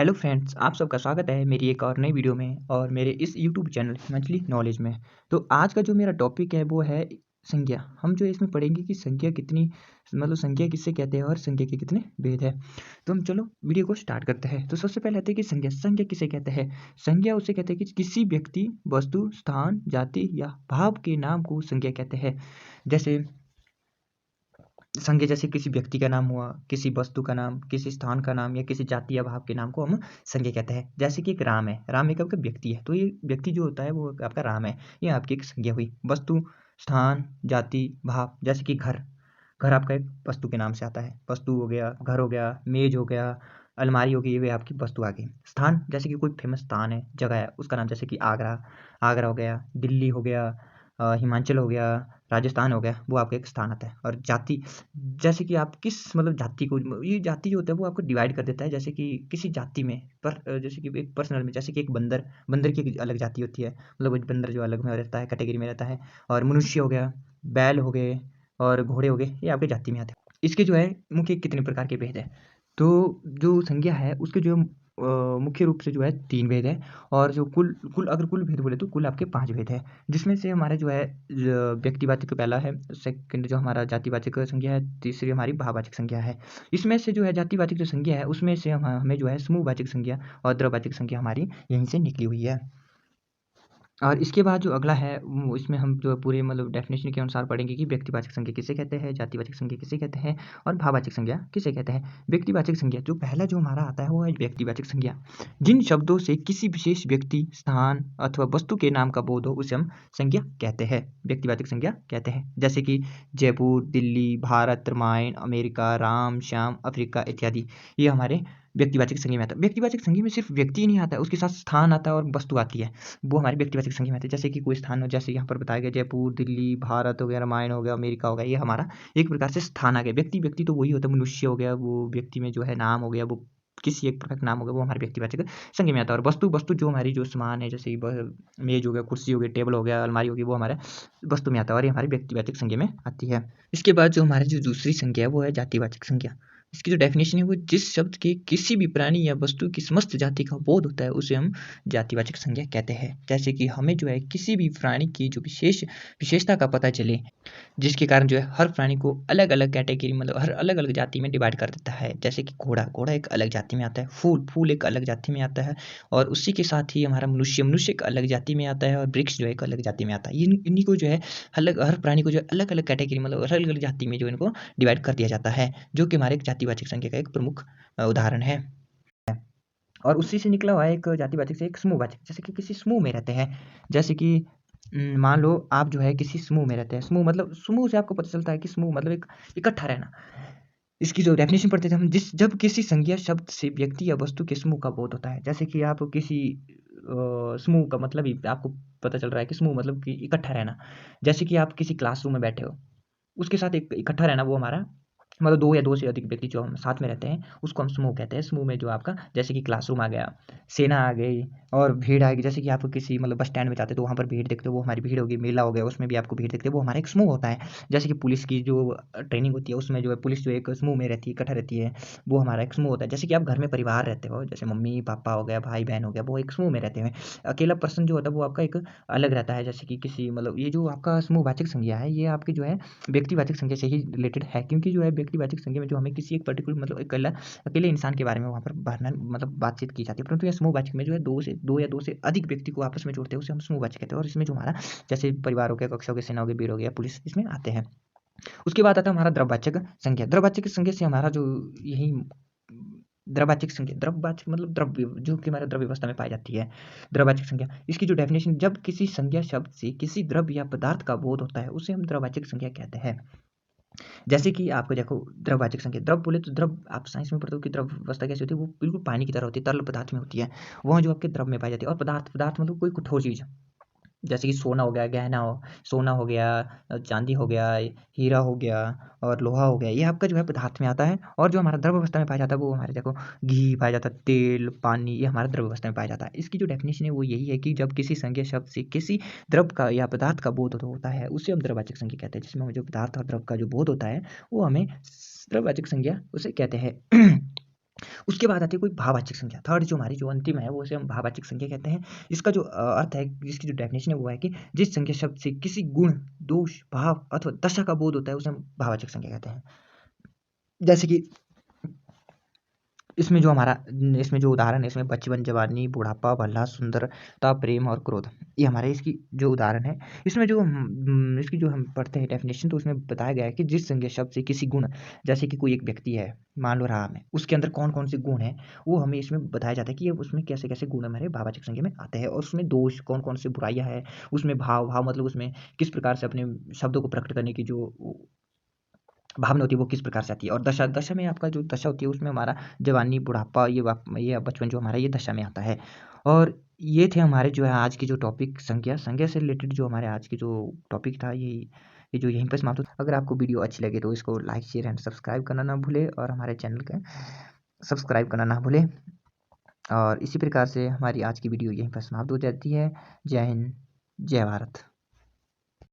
Hello friends, आप सबका स्वागत है मेरी एक और नई वीडियो में और मेरे इस यूट्यूब चैनल हिमाचली नॉलेज में। तो आज का जो मेरा टॉपिक है वो है संज्ञा। हम जो इसमें पढ़ेंगे कि संज्ञा कितनी संज्ञा किससे कहते हैं और संज्ञा के कितने भेद है। तो हम चलो वीडियो को स्टार्ट करते हैं। तो सबसे पहले आते हैं कि संज्ञा किसे कहते हैं। संज्ञा उसे कहते हैं कि किसी व्यक्ति, वस्तु, स्थान, जाति या भाव के नाम को संज्ञा कहते हैं। जैसे संज्ञा जैसे किसी व्यक्ति का नाम हुआ, किसी वस्तु का नाम, किसी स्थान का नाम या किसी जाति या भाव के नाम को हम संज्ञा कहते हैं। जैसे कि एक राम है, राम एक आपका व्यक्ति है, तो ये व्यक्ति जो होता है वो आपका राम है, ये आपकी एक संज्ञा हुई। वस्तु, स्थान, जाति, भाव, जैसे कि घर, घर आपका एक वस्तु के नाम से आता है। वस्तु हो गया, घर हो गया, मेज हो गया, अलमारी हो गई, ये आपकी वस्तु आ गई। स्थान जैसे कि कोई फेमस स्थान है, जगह है, उसका नाम जैसे कि आगरा, आगरा हो गया, दिल्ली हो गया, हिमाचल हो गया, राजस्थान हो गया, वो आपका एक स्थान आता है। और जाति जैसे कि आप किस जाति को, ये जाति जो होता है वो आपको डिवाइड कर देता है। जैसे कि किसी जाति में जैसे कि एक पर्सनल में, जैसे कि एक बंदर, बंदर की एक अलग जाति होती है, वो बंदर जो अलग में रहता है, कैटेगरी में रहता है। और मनुष्य हो गया, बैल हो गए और घोड़े हो गए, ये आपके जाति में आते हैं। इसके जो है मुख्य कितने प्रकार के भेद है। तो जो संज्ञा है उसके जो मुख्य रूप से जो है 3 भेद है। और जो कुल कुल अगर कुल भेद बोले तो कुल आपके 5 भेद है। जिसमें से हमारे जो है व्यक्तिवाचक पहला है, सेकंड जो हमारा जातिवाचक संज्ञा है, तीसरी हमारी भाववाचक संज्ञा है। इसमें से जो है जातिवाचक जो संज्ञा है उसमें से हमें जो है समूहवाचक संज्ञा और द्रववाचक संज्ञा हमारी यहीं से निकली हुई है। और इसके बाद जो अगला है इसमें हम जो पूरे डेफिनेशन के अनुसार पढ़ेंगे कि व्यक्तिवाचक संज्ञा किसे कहते हैं, जातिवाचक संज्ञा किसे कहते हैं और भाववाचक संज्ञा किसे कहते हैं। व्यक्तिवाचक संज्ञा जो पहला जो हमारा आता है वो है व्यक्तिवाचक संज्ञा। जिन शब्दों से किसी विशेष व्यक्ति, स्थान अथवा वस्तु के नाम का बोध हो उसे हम संज्ञा कहते हैं, व्यक्तिवाचक संज्ञा कहते हैं। जैसे कि जयपुर, दिल्ली, भारत, रामायण, अमेरिका, राम, श्याम, अफ्रीका इत्यादि, ये हमारे व्यक्तिवाचक संज्ञा में आता है। व्यक्तिवाचक संज्ञा में सिर्फ व्यक्ति ही नहीं आता है, उसके साथ स्थान आता है और वस्तु आती है, वो हमारी व्यक्तिवाचक संज्ञा में आती है। जैसे कि कोई स्थान हो, जैसे यहाँ पर बताया गया जयपुर, दिल्ली, भारत हो गया, रामायण हो गया, अमेरिका हो गया, ये हमारा एक प्रकार से स्थान आ गया। व्यक्ति तो वही होता है, मनुष्य हो गया, वो व्यक्ति में जो है नाम हो गया, वो किसी एक प्रकार का नाम हो गया, वो हमारे व्यक्तिवाचक संज्ञा में आता है। और वस्तु जो हमारी जो सामान है, जैसे मेज हो गया, कुर्सी हो गई, टेबल हो गया, अलमारी होगी, वो हमारे वस्तु में आता है और ये हमारी व्यक्तिवाचक संज्ञा में आती है। इसके बाद जो हमारी जो दूसरी संज्ञा है वो है जातिवाचक संज्ञा। इसकी जो डेफिनेशन है वो जिस शब्द के किसी भी प्राणी या वस्तु की समस्त जाति का बोध होता है उसे हम जातिवाचक संज्ञा कहते हैं। जैसे कि हमें जो है किसी भी प्राणी की जो विशेषता का पता चले, जिसके कारण जो है हर प्राणी को अलग अलग कैटेगरी हर अलग अलग जाति में डिवाइड कर देता है। जैसे कि घोड़ा एक अलग जाति में आता है, फूल एक अलग जाति में आता है, और उसी के साथ ही हमारा मनुष्य एक अलग जाति में आता है, और वृक्ष जो है एक अलग जाति में आता है। इन्हीं को जो है हर प्राणी को जो अलग अलग कैटेगरी अलग अलग जाति में जो इनको डिवाइड कर दिया जाता है, जो कि हमारे एक जातिवाचक संज्ञा का एक प्रमुख उदाहरण है। और उसी से निकला हुआ है एक जातिवाचक से एक समूहवाचक। जैसे कि किसी समूह में रहते हैं, जैसे कि मान लो आप जो है किसी समूह में रहते हैं। समूह से आपको पता चलता है कि समूह एक इकट्ठा रहना। इसकी जो डेफिनेशन पढ़ते थे हम, जब किसी संज्ञा शब्द से व्यक्ति या वस्तु के समूह का बोध होता है। जैसे कि आप किसी समूह का मतलब ही आपको पता चल रहा है कि समूह कि इकट्ठा रहना। जैसे कि आप किसी क्लासरूम में बैठे हो, उसके साथ एक इकट्ठा रहना, वो हमारा 2 या 2 से अधिक व्यक्ति जो हम साथ में रहते हैं उसको हम समूह कहते हैं। समूह में जो आपका जैसे कि क्लासरूम आ गया, सेना आ गई और भीड़ आएगी। जैसे कि आप किसी बस स्टैंड में जाते हो तो वहाँ पर भीड़ देखते हो, वो हमारी भीड़ होगी। मेला हो गया, उसमें भी आपको भीड़ देखते हो, वो हमारा एक समूह होता है। जैसे कि पुलिस की जो ट्रेनिंग होती है उसमें जो है पुलिस जो एक समूह में रहती है, इकट्ठा रहती है, वो हमारा एक समूह होता है। जैसे कि आप घर में परिवार रहते हो, जैसे मम्मी पापा हो गया, भाई बहन हो गया, वो एक समूह में रहते हैं। अकेला पर्सन जो होता है वो आपका एक अलग रहता है। जैसे कि किसी ये जो आपका समूहवाचक संज्ञा है ये आपकी जो है व्यक्तिवाचक संज्ञा से ही रिलेटेड है, क्योंकि जो है व्यक्तिवाचक संज्ञा में जो हमें किसी एक पर्टिकुलर अकेले इंसान के बारे में वहाँ पर बातचीत की जाती है। परंतु यह समूहवाचक में जो है 2 या 2 से अधिक व्यक्ति को आपस में जोड़ते हैं, उसे हम समूहवाचक कहते हैं। और इसमें जो हमारा जैसे परिवार हो गया, कक्षा हो गया, सेना हो गया, भीड़ हो गया, पुलिस इसमें आते हैं। उसके बाद आता है हमारा द्रववाचक संज्ञा। द्रववाचक संज्ञा से हमारा जो यही द्रववाचक संज्ञा, द्रववाचक द्रव्य जो कि हमारे द्रव्य अवस्था में पाई जाती है। द्रववाचक संज्ञा, इसकी जो डेफिनेशन, जब किसी संज्ञा शब्द से किसी द्रव्य या पदार्थ का बोध होता है उसे हम द्रववाचक संज्ञा कहते हैं। जैसे कि आपको देखो द्रववाचक संज्ञा, द्रव बोले तो द्रव आप साइंस में पढ़ते हो कि द्रव अवस्था कैसी होती है, वो बिल्कुल पानी की तरह होती है, तरल पदार्थ में होती है, वह जो आपके द्रव में पाई जाती है। और पदार्थ कोई कठोर चीज़, जैसे कि सोना हो गया, सोना हो गया, चांदी हो गया, हीरा हो गया और लोहा हो गया, ये आपका जो है पदार्थ में आता है। और जो हमारा द्रव अवस्था में पाया जाता है वो हमारे देखो घी पाया जाता है, तेल, पानी, ये हमारा द्रव अवस्था में पाया जाता है। इसकी जो डेफिनेशन है वो यही है कि जब किसी संज्ञा शब्द से किसी द्रव का या पदार्थ का बोध होता है उसे हम द्रववाचक संज्ञा कहते हैं। जिसमें हमें जो पदार्थ और द्रव का जो बोध होता है वो हमें द्रववाचक संज्ञा उसे कहते हैं। उसके बाद आती है कोई भाववाचक संख्या। थर्ड जो हमारी जो अंतिम है वो उसे हम भाववाचक संख्या कहते हैं। इसका जो अर्थ है, जिसकी जो डेफिनेशन है वो है कि जिस संख्या शब्द से किसी गुण, दोष, भाव अथवा दशा का बोध होता है उसे हम भाववाचक संख्या कहते हैं। जैसे कि इसमें जो उदाहरण है, इसमें बचपन, जवानी, बुढ़ापा, भला, सुंदरता, प्रेम और क्रोध, ये हमारे इसकी जो उदाहरण है। इसमें जो इसकी जो हम पढ़ते हैं डेफिनेशन, तो उसमें बताया गया है कि जिस संज्ञा शब्द से किसी गुण, जैसे कि कोई एक व्यक्ति है, मान लो राम है, उसके अंदर कौन कौन से गुण हैं वो हमें इसमें बताया जाता है कि ये उसमें कैसे कैसे गुण हमारे भाववाचक संज्ञा में आते हैं। और उसमें दोष, कौन कौन से बुराइयां हैं, उसमें भाव मतलब उसमें किस प्रकार से अपने शब्दों को प्रकट करने की जो भावना होती है वो किस प्रकार से आती है। और दशा में आपका जो दशा होती है उसमें हमारा जवानी, बुढ़ापा, ये बचपन जो हमारा ये दशा में आता है। और ये थे हमारे जो है आज की जो टॉपिक संज्ञा से रिलेटेड जो हमारे आज की जो टॉपिक था, ये जो यहीं पर समाप्त होता है। अगर आपको वीडियो अच्छी लगे तो इसको लाइक, शेयर एंड सब्सक्राइब करना ना भूलें, और हमारे चैनल का सब्सक्राइब करना ना भूलें। और इसी प्रकार से हमारी आज की वीडियो यहीं पर समाप्त हो जाती है। जय हिंद, जय भारत।